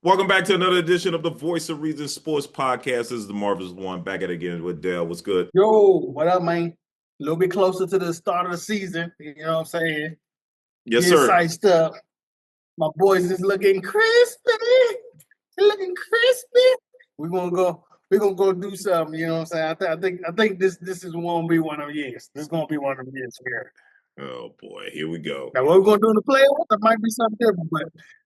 Welcome back to another edition of the Voice of Reason Sports Podcast. This is the Marvelous One back at it again with Dale. What's good? Yo, what up, man? A little bit closer to the start of the season. You know what I'm saying? Yes, Getting sir. sized up. My boys is looking crispy. They're looking crispy. We're gonna go. We're gonna go do something. You know what I'm saying? I think this is gonna be one of them years. This is gonna be one of them years here. Oh boy, here we go. Now, what we're gonna do in the playoffs, it might be something different, but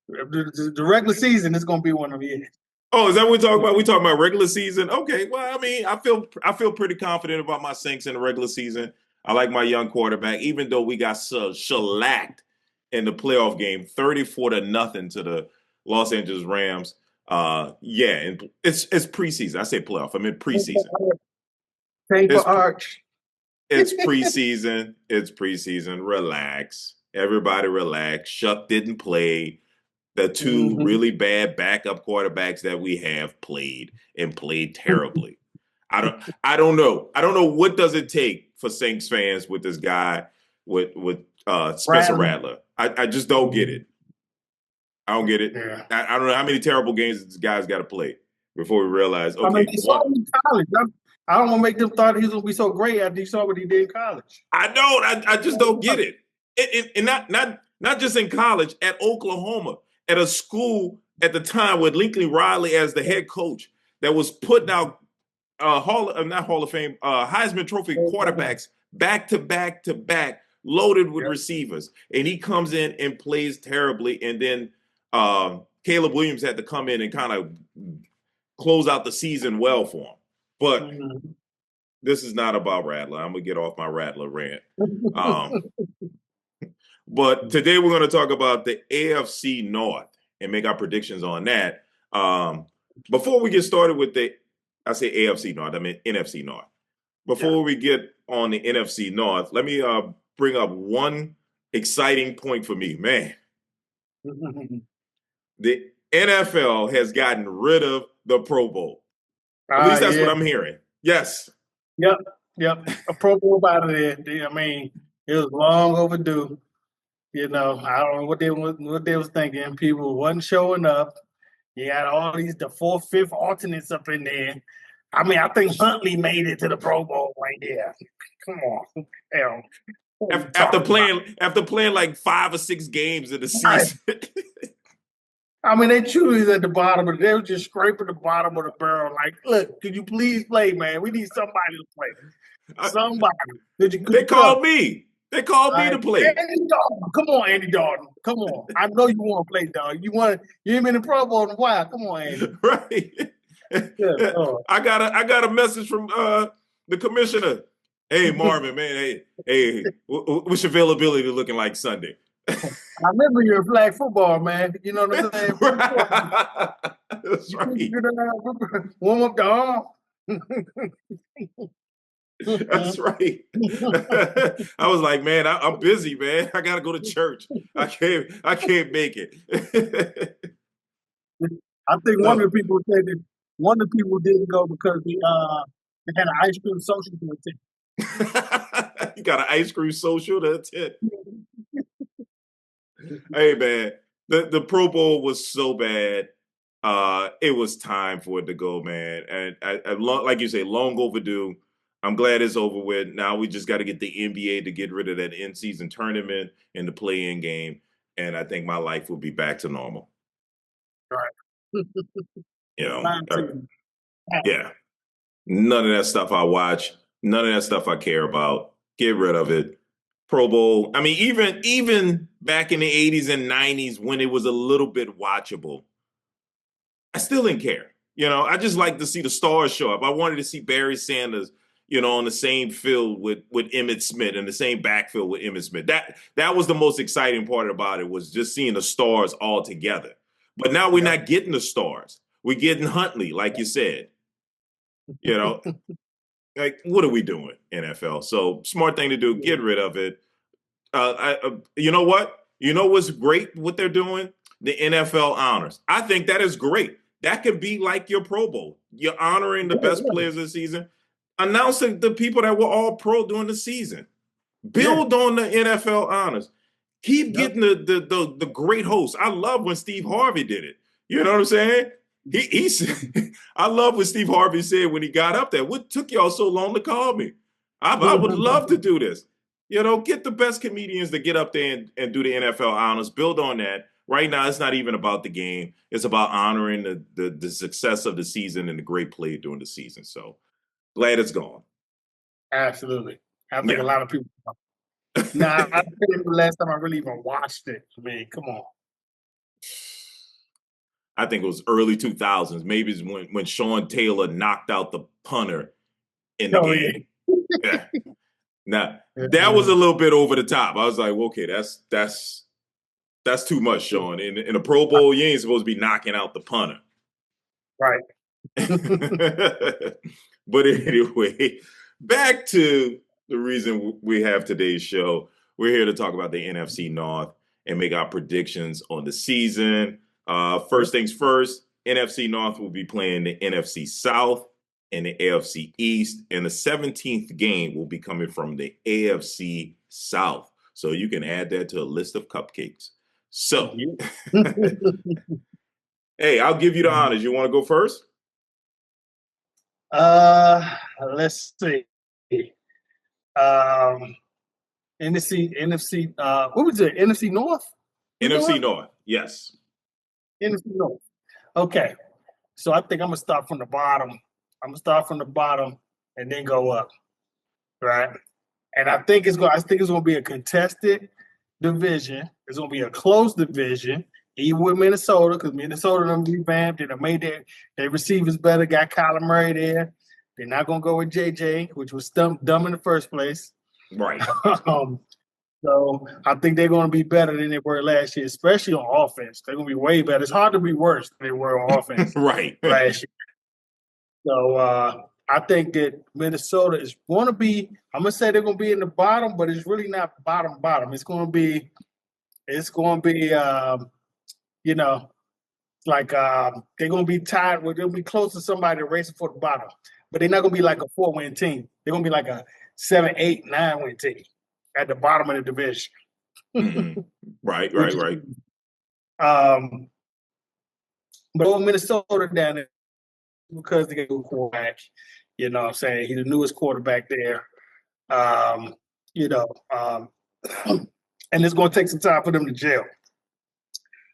the regular season is gonna be one of them years. Oh, is that what we're talking about? We talking about regular season? Okay. Well, I mean, I feel pretty confident about my Saints in the regular season. I like my young quarterback, even though we got shellacked in the playoff game, 34 to nothing to the Los Angeles Rams. Yeah, and it's preseason. I say playoff. I mean preseason. Thank It's for Arch. It's preseason. It's preseason. Relax. Everybody relax. Shuck didn't play. The two really bad backup quarterbacks that we have played and played terribly. I don't know. I don't know what does it take for Saints fans with this guy with Spencer Rattler. I just don't get it. I don't get it. Yeah. I don't know how many terrible games this guy's got to play before we realize. Okay, I mean, they saw him in college. I don't want to make them thought he was going to be so great after he saw what he did in college. I don't. I just don't get it. And not just in college, at Oklahoma, at a school at the time with Lincoln Riley as the head coach that was putting out not Hall of Fame, Heisman Trophy quarterbacks back to back to back, loaded with receivers, and he comes in and plays terribly, and then Caleb Williams had to come in and kind of close out the season well for him. But this is not about Rattler. I'm going to get off my Rattler rant. But today we're going to talk about the AFC North and make our predictions on that. Before we get started with I say AFC North, I mean NFC North. Before we get on the NFC North, let me bring up one exciting point for me. Man, the NFL has gotten rid of the Pro Bowl. At least that's what I'm hearing. Yes. Yep. A Pro Bowl out of there. I mean, it was long overdue. You know, I don't know what they was thinking. People wasn't showing up. You had all the fourth, fifth alternates up in there. I mean, I think Huntley made it to the Pro Bowl right there. Come on, hell. After playing like 5 or 6 games in the season. I mean, they truly at the bottom, but they were just scraping the bottom of the barrel. Like, look, could you please play, man? We need somebody to play. Somebody. They called me. They called me to play. Andy Dalton. Come on, Andy Dalton. Come on. I know you want to play, dog. You ain't been in the Pro Bowl in a while. Come on, Andy. Right. I got a message from the commissioner. Hey, Marvin, man. Hey, what's your availability looking like Sunday? I remember you're in flag football, man. You know what I'm saying? That's right. Warm up the arm. That's right. I was like, man, I'm busy, man. I gotta go to church. I can't make it. I think one of the people said that one of the people didn't go because they had an ice cream social to attend. You got an ice cream social to attend. Hey, man, the Pro Bowl was so bad. It was time for it to go, man. And like you say, long overdue. I'm glad it's over with. Now we just got to get the NBA to get rid of that in-season tournament and the play-in game, and I think my life will be back to normal. Right. You know, yeah. None of that stuff I watch. None of that stuff I care about. Get rid of it. Pro Bowl. I mean, even back in the 80s and 90s when it was a little bit watchable, I still didn't care. You know, I just like to see the stars show up. I wanted to see Barry Sanders, you know, on the same field with Emmitt Smith and the same backfield with Emmitt Smith. That was the most exciting part about it, was just seeing the stars all together. But now we're not getting the stars. We're getting Huntley, like you said. You know, like, what are we doing, NFL? So smart thing to do, get rid of it. You know what? You know what's great what they're doing? The NFL honors. I think that is great. That could be like your Pro Bowl. You're honoring the best players of the season. Announcing the people that were all pro during the season. Build on the NFL honors. Keep getting the great hosts. I love when Steve Harvey did it. You know what I'm saying? He's I love what Steve Harvey said when he got up there. What took y'all so long to call me? I would love to do this. Get the best comedians to get up there and do the NFL honors, build on that. Right now, it's not even about the game. It's about honoring the success of the season and the great play during the season. So glad it's gone. Absolutely. I think a lot of people. Nah, I think the last time I really even watched it. I mean, come on. I think it was early 2000s. Maybe it's when Sean Taylor knocked out the punter in the game. Yeah. Now, that was a little bit over the top. I was like, well, okay, that's too much, Sean. In a Pro Bowl, you ain't supposed to be knocking out the punter. Right. But anyway, back to the reason we have today's show. We're here to talk about the NFC North and make our predictions on the season. First things first, NFC North will be playing the NFC South and the AFC East, and the 17th game will be coming from the AFC South. So you can add that to a list of cupcakes. So, hey, I'll give you the honors. You want to go first? Let's see. NFC. What was it? NFC North. NFC North. Yes. NFC North. Okay. So I think I'm gonna start from the bottom. And then go up. Right. And I think it's gonna be a contested division. It's gonna be a close division, even with Minnesota, because Minnesota done revamped and made their receivers better, got Kyler Murray there. They're not gonna go with JJ, which was dumb in the first place. Right. So I think they're going to be better than they were last year, especially on offense. They're going to be way better. It's hard to be worse than they were on offense right. last year. So I think that Minnesota is going to be, I'm going to say they're going to be in the bottom, but it's really not bottom. It's going to be, like they're going to be tied. They'll be close to somebody racing for the bottom. But they're not going to be like a 4-win team. They're going to be like a 7, 8, 9-win team at the bottom of the division. Mm-hmm. Right. But over Minnesota down there, because they get a quarterback, you know what I'm saying? He's the newest quarterback there. And it's going to take some time for them to gel.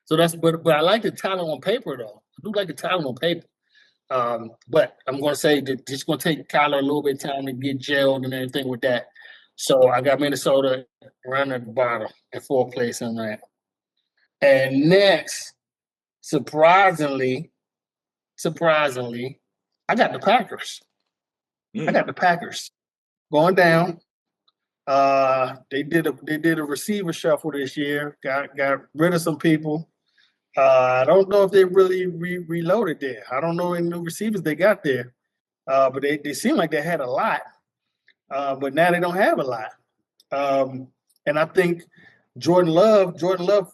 So but I like the talent on paper, though. I do like the talent on paper. But I'm going to say that it's going to take Kyler a little bit of time to get gelled and everything with that. So I got Minnesota running at the bottom in 4th place in that. And next, surprisingly, I got the Packers. I got the Packers going down. They did a receiver shuffle this year. Got rid of some people. I don't know if they really reloaded there. I don't know any new receivers they got there. But they seem like they had a lot. But now they don't have a lot. And I think Jordan Love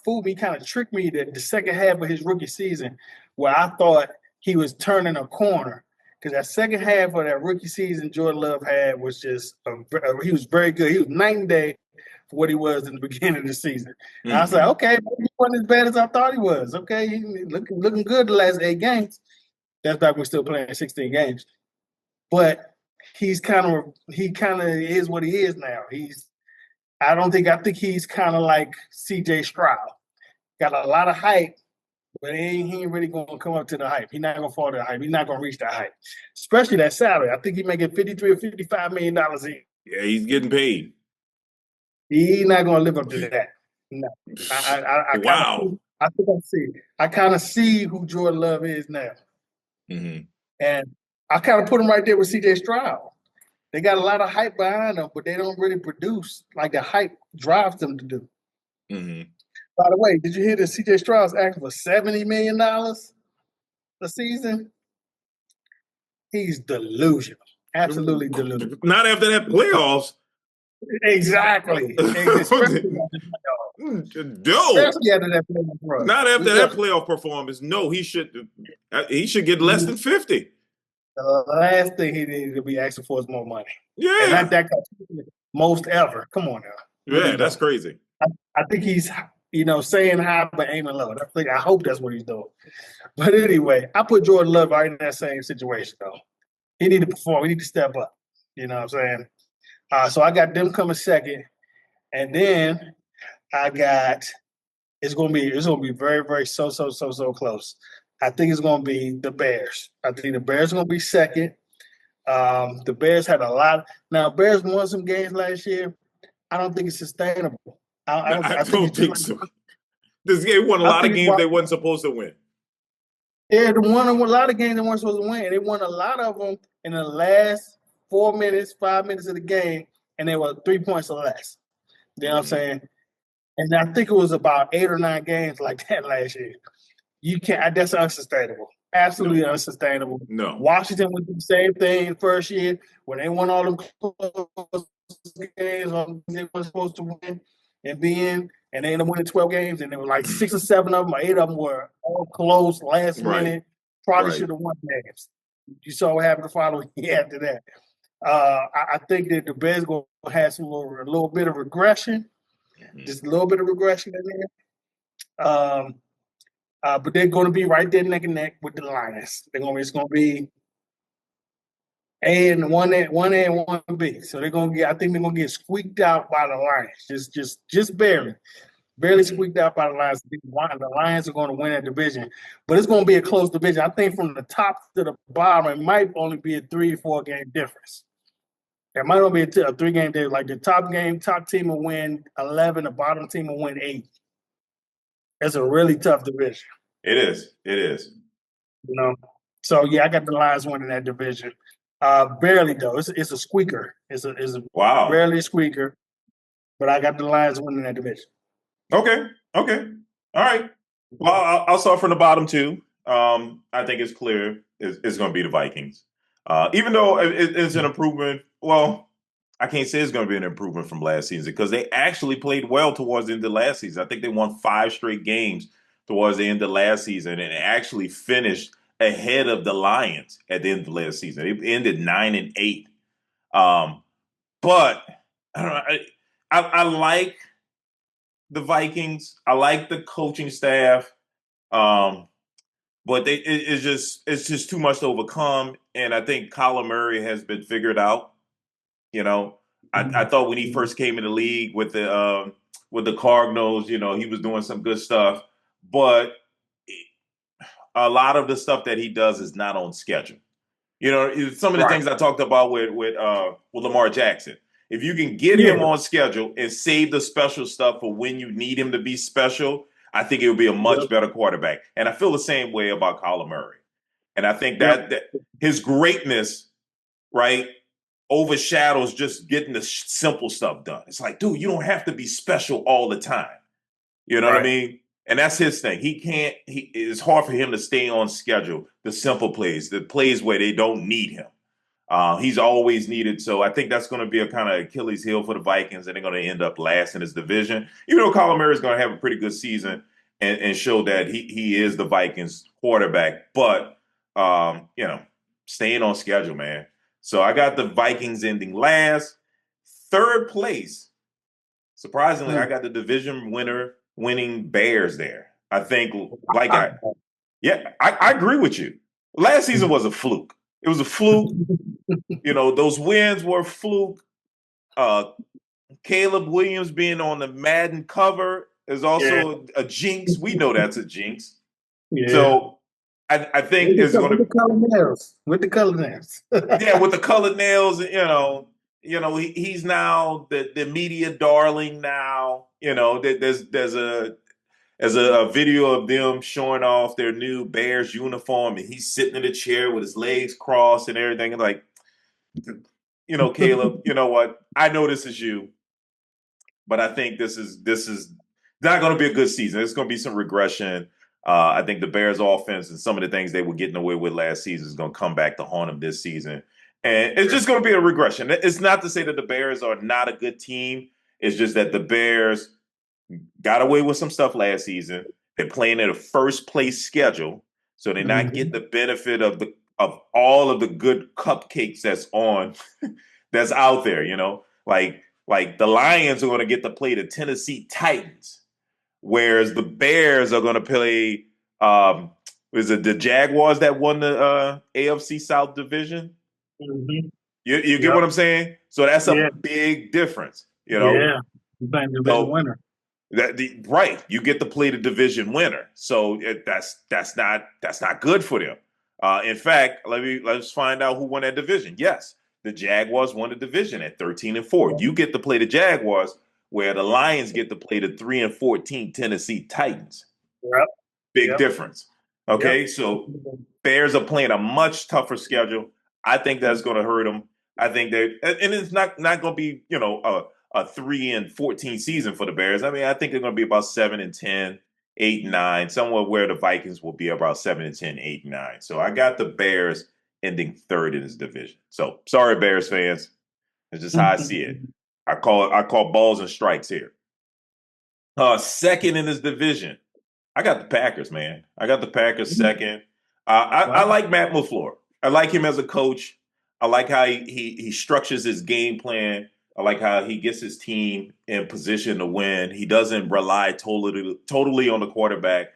fooled me, kind of tricked me the second half of his rookie season, where I thought he was turning a corner. Because that second half of that rookie season Jordan Love had was just he was very good. He was night and day for what he was in the beginning of the season. Mm-hmm. I was like, okay, maybe he wasn't as bad as I thought he was. Okay, he looking good the last 8 games. That's back we're still playing 16 games. But he kind of is what he is now. I think he's kind of like CJ Stroud. Got a lot of hype, but he ain't really going to come up to the hype. He's not going to fall to the hype. He's not going to reach that hype, especially that salary. I think he's making $53 or $55 million a year. Yeah, he's getting paid. He's not going to live up to that. No. Wow. I kind of see who Jordan Love is now. Mm-hmm. And I kind of put him right there with CJ Stroud. They got a lot of hype behind them, but they don't really produce like the hype drives them to do. Mm-hmm. By the way, did you hear that CJ Stroud's asking for $70 million a season? He's delusional. Absolutely delusional. Not after that playoffs. Exactly. Especially after that playoff. Not after that playoff performance. No, he should get less than 50. The last thing he needed to be asking for is more money. Yeah. And that most ever. Come on now. Yeah, that's crazy. I think he's saying high but aiming low. I hope that's what he's doing. But anyway, I put Jordan Love right in that same situation, though. He need to perform. He need to step up. You know what I'm saying? So I got them coming second, and then I got it's gonna be very, very so close. I think it's gonna be the Bears. I think the Bears are gonna be second. The Bears had a lot. Now Bears won some games last year. I don't think it's sustainable. I don't think so. This game won a lot of games they wasn't supposed to win. Yeah, they won a lot of games they weren't supposed to win. They won a lot of them in the last 4 minutes, 5 minutes of the game, and they were 3 points or less. You know what I'm saying? And I think it was about 8 or 9 games like that last year. You can't. That's unsustainable. Absolutely unsustainable. No. Washington would do the same thing first year when they won all them close games they were supposed to win and be in, and they ended up winning 12 games, and there were like 6 or 7 of them, or 8 of them were all close, last minute. Probably should have won games. You saw what happened the following year after that. I think that the Bears going to have a little bit of regression, just a little bit of regression in there. But they're going to be right there neck and neck with the Lions. It's going to be one A and one B. So I think they're going to get squeaked out by the Lions, just barely squeaked out by the Lions. The Lions are going to win that division, but it's going to be a close division. I think from the top to the bottom, it might only be a 3-4 game difference. It might only be a 3-game difference. Like the top team will win 11, the bottom team will win 8. It's a really tough division. It is. So yeah, I got the Lions winning that division. Barely though. It's a squeaker. It's a barely a squeaker. But I got the Lions winning that division. Okay. All right. Well, I'll start from the bottom too. I think it's clear it's going to be the Vikings. Even though it's an improvement. Well, I can't say it's going to be an improvement from last season because they actually played well towards the end of last season. I think they won 5 straight games towards the end of last season and actually finished ahead of the Lions at the end of last season. It ended 9-8. But I don't know. I like the Vikings. I like the coaching staff. But it's just too much to overcome. And I think Kyler Murray has been figured out. I thought when he first came in the league with the Cardinals, he was doing some good stuff, but a lot of the stuff that he does is not on schedule. Some of the things I talked about with Lamar Jackson. If you can get him on schedule and save the special stuff for when you need him to be special, I think it would be a much better quarterback. And I feel the same way about Kyler Murray. And I think that his greatness, right, overshadows just getting the simple stuff done. It's like, dude, you don't have to be special all the time. You know what I mean? And that's his thing. It's hard for him to stay on schedule, the simple plays, the plays where they don't need him. He's always needed. So I think that's going to be a kind of Achilles heel for the Vikings, and they're going to end up last in his division. Even though Kyler Murray is going to have a pretty good season and show that he is the Vikings quarterback. But, staying on schedule, man. So I got the Vikings ending last. 3rd place, surprisingly, I got the division winning Bears there. I think, I agree with you. Last season was a fluke. It was a fluke. Those wins were a fluke. Caleb Williams being on the Madden cover is also a jinx. We know that's a jinx. Yeah. So I think it's going to be with the colored nails. Yeah, with the colored nails. He's now the media darling now. There's a video of them showing off their new Bears uniform, and he's sitting in a chair with his legs crossed and everything. And like, Caleb, you know what? I know this is you, but I think this is not going to be a good season. It's going to be some regression. I think the Bears offense and some of the things they were getting away with last season is going to come back to haunt them this season. And it's just going to be a regression. It's not to say that the Bears are not a good team. It's just that the Bears got away with some stuff last season. They're playing at a first place schedule, so they're not getting the benefit of all of the good cupcakes that's out there. Like the Lions are going to get to play the Tennessee Titans, whereas the Bears are going to play. Is it the Jaguars that won the AFC South division? Mm-hmm. You get Yep. what I'm saying? So that's a Yeah. big difference, you know. Yeah. You playing division So winner. right, you get to play the division winner. So that's not good for them. In fact, let's find out who won that division. Yes, the Jaguars won the division at 13-4. You get to play the Jaguars, where the Lions get to play the 3-14 Tennessee Titans. Yep. Big Yep. difference. Yep. Okay, so Bears are playing a much tougher schedule. I think that's going to hurt them. I think and it's not going to be a 3-14 season for the Bears. I mean, I think they're going to be about 7-10, 8-9, somewhere where the Vikings will be about 7-10, 8-9. So I got the Bears ending third in this division. So sorry, Bears fans. It's just how I see it. I call balls and strikes here. Second in this division, I got the Packers, man. I got the Packers second. I Wow. like Matt LaFleur. I like him as a coach. I like how he structures his game plan. I like how he gets his team in position to win. He doesn't rely totally on the quarterback.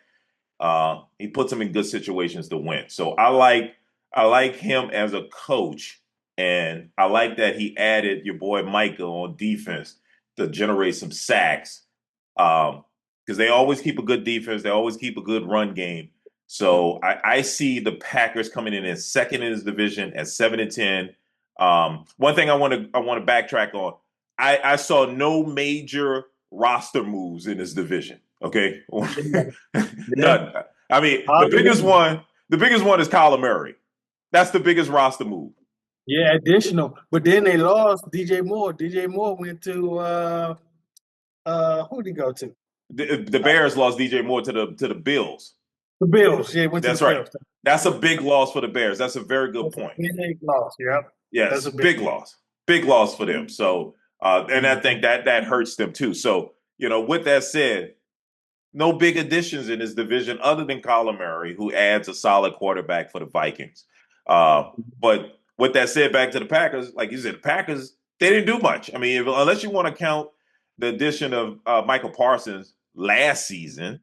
He puts them in good situations to win. So I like him as a coach, and I like that he added your boy Micah on defense to generate some sacks. Because they always keep a good defense, they always keep a good run game. So I see the Packers coming in as second in this division at 7-10. One thing I want to backtrack on. I saw no major roster moves in this division. Okay, Yeah. none. I mean, the Hard to biggest win. one, the biggest one is Kyler Murray. That's the biggest roster move. Yeah, additional. But then they lost DJ Moore. DJ Moore went to who did he go to? The Bears lost DJ Moore to the Bills. The Bills. Yeah, he went to the That's right. Bills. That's a big loss for the Bears. That's a very good That's a point. big loss. Yep. That's Yes, a big. big loss for them. So, and I think that hurts them too. So, with that said, no big additions in this division other than Kyler Murray, who adds a solid quarterback for the Vikings. But with that said, back to the Packers, like you said, the Packers, they didn't do much. I mean, unless you want to count the addition of Michael Parsons last season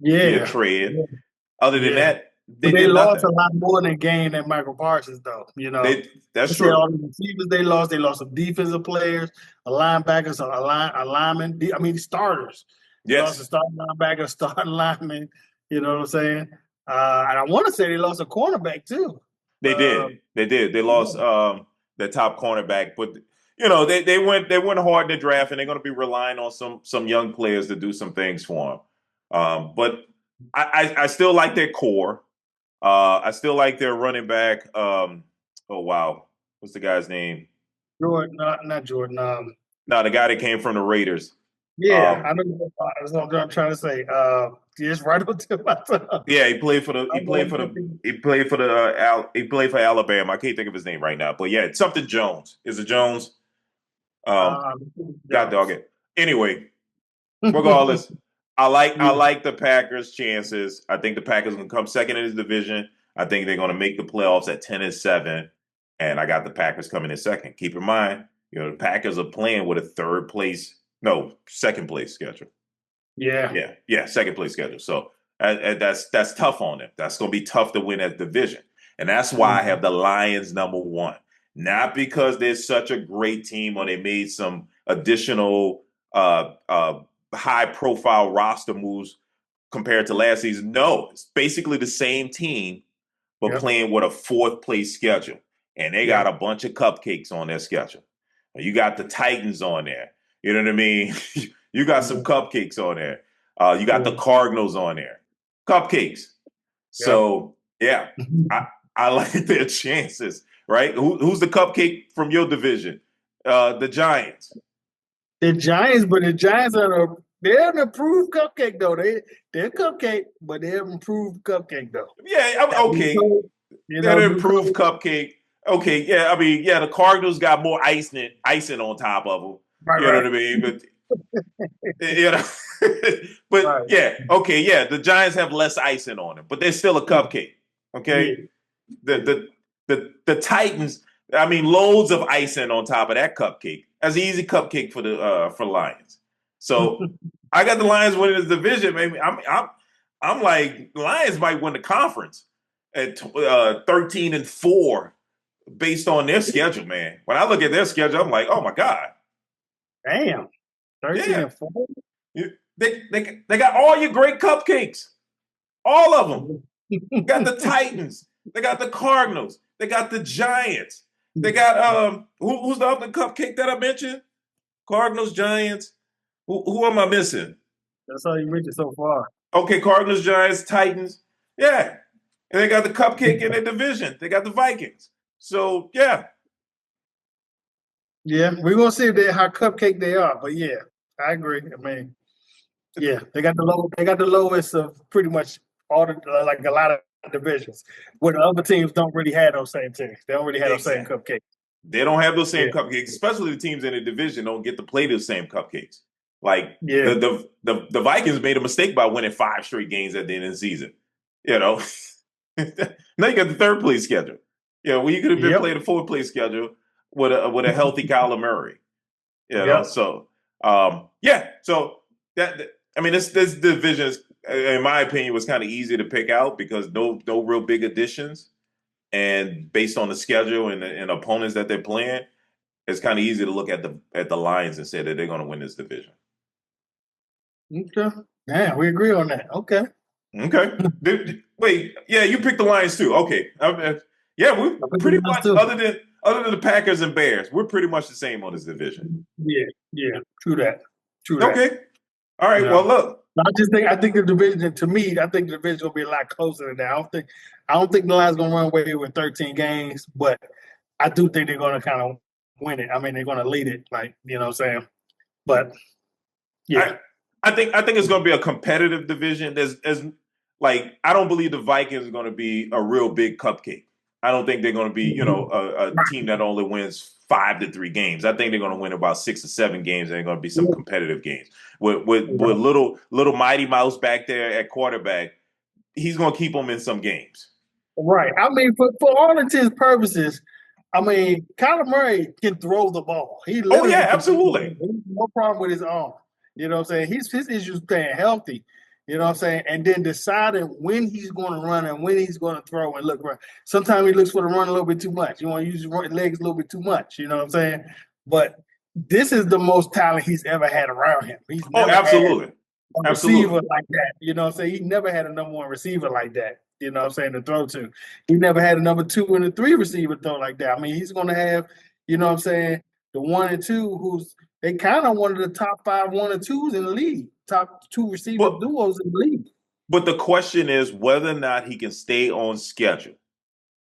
via Yeah. trade. Other than Yeah. that, they But they did lost nothing. a lot more than gained than Michael Parsons, though. That's You said all true. the receivers they lost. They lost some defensive players, a linebacker, a lineman. I mean, starters. They lost a Yes, starting linebacker, starting lineman. You know what I'm saying? And I want to say they lost a cornerback too. they Uh, did. They did. They lost yeah. their top cornerback, but they went hard in the draft, and they're going to be relying on some young players to do some things for them. But I still like their core. I still like their running back. Oh wow, what's the guy's name? Jordan, not Jordan. No, the guy that came from the Raiders. Yeah, Um, I know that's what I'm trying to say. Just right on to my tongue. yeah, he played for the he I'm played going for the he played for the he played for Alabama. I can't think of his name right now, but yeah, it's something Jones. Is it Jones? Um, God dog Jones. it. Anyway, regardless, I like I Yeah. like the Packers' chances. I think the Packers can come second in this division. I think they're going to make the playoffs at 10-7, and I got the Packers coming in second. Keep in mind, the Packers are playing with second place schedule. Yeah. Yeah, second place schedule. So that's tough on them. That's going to be tough to win that division, and that's why I have the Lions number one. Not because they're such a great team or they made some additional high profile roster moves compared to last season. No, it's basically the same team, but Yep. playing with a fourth place schedule. And they got Yep. a bunch of cupcakes on their schedule. You got the Titans on there. You know what I mean? You got some cupcakes on there. You got the Cardinals on there. Cupcakes. Yep. So, yeah, I like their chances, right? Who's the cupcake from your division? The Giants. The Giants, but the Giants they're an improved cupcake though. They're cupcake, but they're improved cupcake though. Yeah, okay. They're an New improved color. cupcake. Okay, yeah, I mean, yeah, the Cardinals got more icing on top of them. Right, You know right, what I mean? But you know, but right. yeah, okay, yeah, the Giants have less icing on them, but they're still a cupcake. Yeah. Okay, the Titans. I mean, loads of icing on top of that cupcake. That's an easy cupcake for the Lions. So I got the Lions winning the division, maybe. I'm like Lions might win the conference at 13-4 based on their schedule, man. When I look at their schedule, I'm like, oh my God. Damn. 13 Yeah. and 4. They got all your great cupcakes. All of them. They got the Titans. They got the Cardinals. They got the Giants. They got who's the other cupcake that I mentioned? Cardinals, Giants. Who am I missing? That's all you mentioned so far. Okay, Cardinals, Giants, Titans. Yeah. And they got the cupcake in their division. They got the Vikings. So yeah. Yeah, we're gonna see how cupcake they are, but yeah, I agree. I mean, yeah, they got the lowest of pretty much all the like a lot of divisions. Where the other teams don't really have those same teams. They don't really have those same cupcakes. They don't have those same cupcakes, especially the teams in the division don't get to play those same cupcakes. Like the Vikings made a mistake by winning 5 straight games at the end of the season. You know, now you got the third place schedule. Yeah, well, you could have been playing a 4th place schedule with a healthy Kyler Murray. You know, so yeah, so that I mean, this division is, in my opinion, was kind of easy to pick out because no real big additions, and based on the schedule and opponents that they're playing, it's kind of easy to look at the Lions and say that they're going to win this division. Okay, yeah, we agree on that. Okay. Wait, yeah, you picked the Lions too. Okay, yeah, we're pretty much other than the Packers and Bears, we're pretty much the same on this division. Yeah, true that. Okay, all right. Well, look, I think the division, to me, I think the division will be a lot closer than that. I don't think the Lions gonna run away with 13 games, but I do think they're gonna kind of win it. I mean, they're gonna lead it, like, you know what I'm saying? But yeah. I think it's going to be a competitive division. Like, I don't believe the Vikings are going to be a real big cupcake. I don't think they're going to be, a team that only wins 5-3 games. I think they're going to win about 6 or 7 games, and they're going to be some competitive games. With little Mighty Mouse back there at quarterback, he's going to keep them in some games. Right. I mean, for all intents and purposes, I mean, Kyler Murray can throw the ball. Absolutely. No problem with his arm. You know what I'm saying? His issues staying healthy. You know what I'm saying? And then deciding when he's going to run and when he's going to throw and look right. Sometimes he looks for the run a little bit too much. You want to use your legs a little bit too much. You know what I'm saying? But this is the most talent he's ever had around him. He's never absolutely. Had a receiver like that. You know what I'm saying? He never had a number 1 receiver like that. You know what I'm saying, to throw to. He never had a number 2 and a 3 receiver throw like that. I mean, he's going to have, you know what I'm saying, the 1 and 2 who's they kind of one of the top 5 1 and 2s in the league, top 2 receiver duos in the league. But the question is whether or not he can stay on schedule,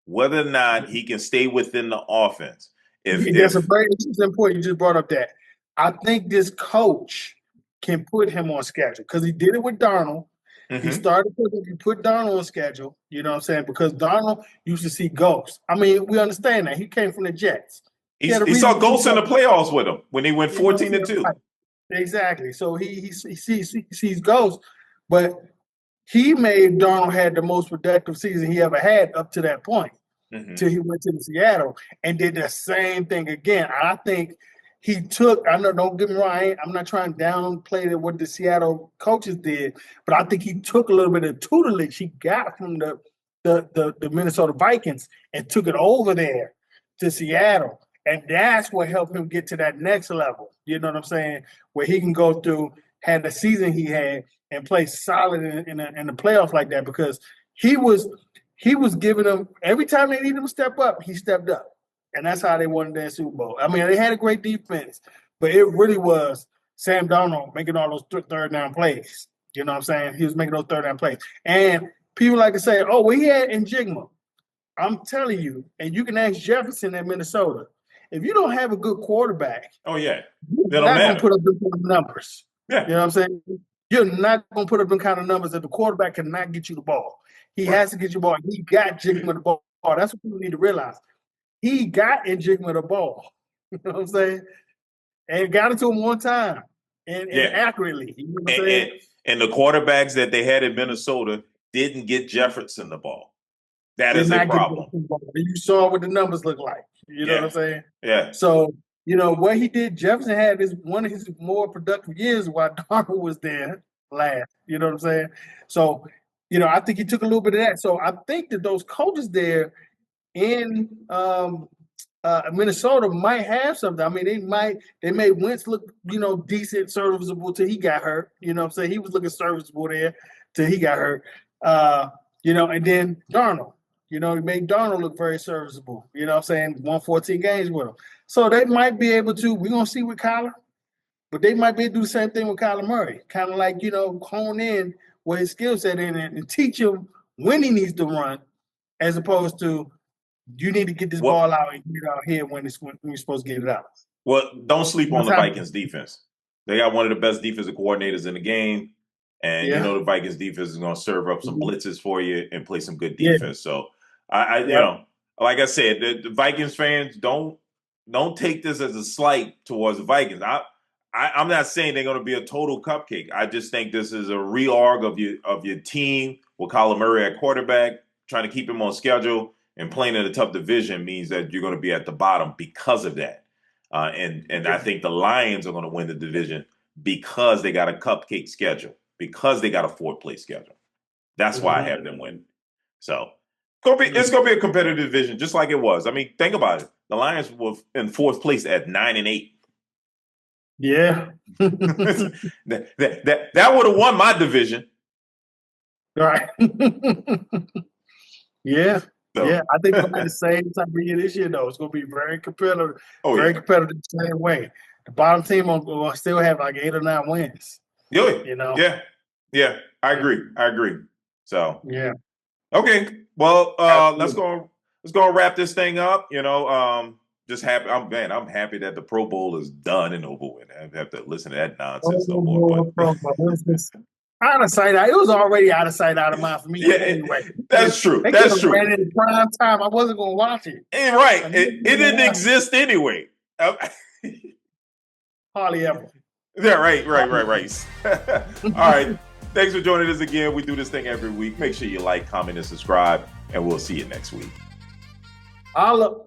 whether or not he can stay within the offense. That's a very important. You just brought up that. I think this coach can put him on schedule because he did it with Darnold. He started put Darnold on schedule, you know what I'm saying? Because Darnold used to see ghosts. I mean, we understand that. He came from the Jets. He saw ghosts in the playoffs with him when he went 14-2. Exactly. So he sees ghosts, but he made Darnold had the most productive season he ever had up to that point, till he went to Seattle and did the same thing again. I think he took, don't get me wrong, I'm not trying to downplay what the Seattle coaches did, but I think he took a little bit of tutelage he got from the Minnesota Vikings and took it over there to Seattle. And that's what helped him get to that next level. You know what I'm saying? Where he can go through, had the season he had, and play solid in the playoffs like that, because he was giving them, every time they needed him to step up, he stepped up. And that's how they won that Super Bowl. I mean, they had a great defense, but it really was Sam Darnold making all those third down plays. You know what I'm saying? He was making those third down plays. And people like to say, oh, well, he had Njigma. I'm telling you, and you can ask Jefferson at Minnesota, if you don't have a good quarterback, you're not going to put up the numbers. Yeah. You know what I'm saying? You're not going to put up the kind of numbers that the quarterback cannot get you the ball. He has to get you the ball. He got Njigma the ball. That's what people need to realize. He got Njigma the ball. You know what I'm saying? And got it to him one time and accurately. You know what I'm saying? And the quarterbacks that they had in Minnesota didn't get Jefferson the ball. That is a problem. You saw what the numbers look like. You know what I'm saying? Yeah. So what he did, Jefferson had one of his more productive years while Darnold was there last. You know what I'm saying? So, I think he took a little bit of that. So I think that those coaches there in Minnesota might have something. I mean, they made Wentz look, decent, serviceable till he got hurt. You know what I'm saying? He was looking serviceable there till he got hurt. And then Darnold, he made Darnold look very serviceable. You know what I'm saying? Won 14 games with him. So they might be able to, we're going to see with Kyler, but they might be able to do the same thing with Kyler Murray. Kind of like, hone in where his skill set in and teach him when he needs to run, as opposed to you need to get this ball out and get it out here when you're supposed to get it out. Well, don't sleep on the Vikings defense. They got one of the best defensive coordinators in the game. And the Vikings defense is going to serve up some blitzes for you and play some good defense. So like I said, the Vikings fans don't take this as a slight towards the Vikings. I'm not saying they're going to be a total cupcake. I just think this is a reorg of your team with Kyler Murray at quarterback, trying to keep him on schedule, and playing in a tough division means that you're going to be at the bottom because of that. And I think the Lions are going to win the division because they got a cupcake schedule, because they got a 4th-place schedule. That's why I have them win. So it's going to be a competitive division, just like it was. I mean, think about it. The Lions were in 4th place at 9-8. Yeah. that would have won my division. Right. Yeah. So. Yeah, I think we'll be the same type of year this year, though. It's going to be very competitive. Competitive the same way. The bottom team will still have like 8 or 9 wins. Yeah. I agree. So yeah. Okay. Well, let's go wrap this thing up. Just happy. I'm happy that the Pro Bowl is done and over with. I have to listen to that nonsense no more. Out of sight, it was already out of sight, out of mind for me. Anyway, that's true. That's true. Ran in prime time, I wasn't going to watch it. Right. It didn't exist anyway. Hardly ever. Yeah. Right. All right. Thanks for joining us again. We do this thing every week. Make sure you like, comment, and subscribe, and we'll see you next week. Holla.